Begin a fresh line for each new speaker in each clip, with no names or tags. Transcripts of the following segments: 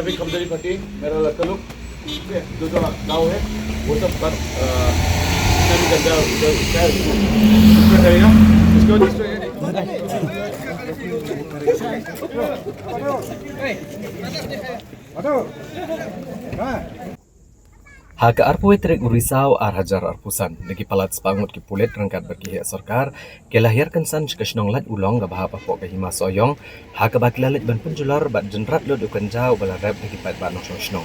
भी कमजोरी फटी मेरा लड़का लोग जो जो गाँव है वो सब बात गंदा करेगा इसके बाद
Haka arpoi trek Risau Arhajar Arpusan lagi palat sepangut ki pulet rangkat bagi sarkar ke lahirkan san kesnong lat ulong ga bahapa pok ke hima soyong haka bakilalit ban penjular bat jenrat lo dukan jau balarap lagi pat ban snong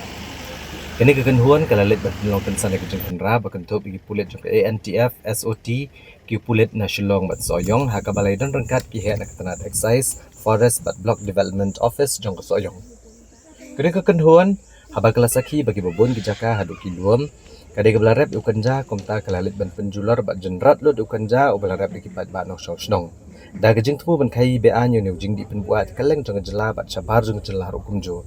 kini kekenhuan kalalit ban penlong kensan lagi jeng penra bakentop ki pulet jeng ANTF SOT ki pulet nasional bat soyong haka balai dan rangkat ki he nak tanat excise forest bat block development office jeng soyong kini kekenhuan Habal kelasaki bagi bobon kejaka haduk kiluam kadai kebelarap ukanja komta kalalit ban penjular bat jenrat lo ukanja ubelarap dikipat bat nok snong da gejing tu ban kai be anyo ne ujing di penbuat kaleng jeng jela bat sabar jeng jela hukumjo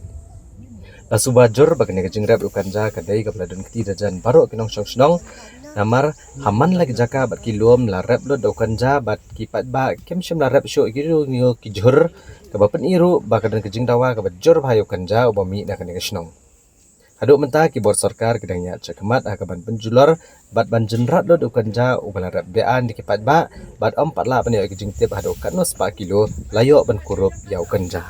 basubajur bagane gejing rap ukanja kadai kebeladan keti dajan baru kinong snong namar haman lagi jaka bat kiluam larap lo ukanja bat kipat ba kem syam larap syo kiru nyo kijur kebapen iru bakadan gejing dawa kebajur bhayu kanja ubami da kane snong Haduk mentah keyboard sarkar kedangnya cekmat akaban penjular bat ban jenrat lo ukanja ubalarap bean dikipat ba bat 4 la pan gejing tip haduk kanus 4 kilo layok ban kurup yau kanja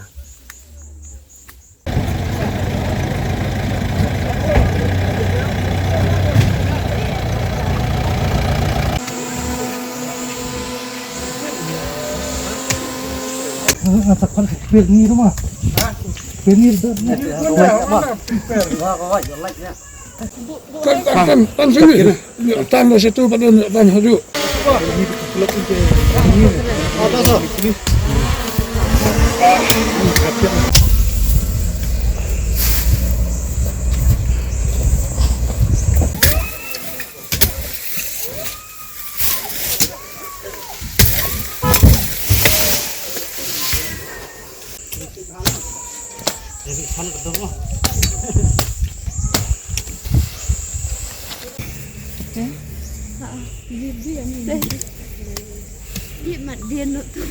Atakan penir rumah. Penir dah.
Kan sini. Tanah situ pada tanah dulu.
Dia mat dia nak tu.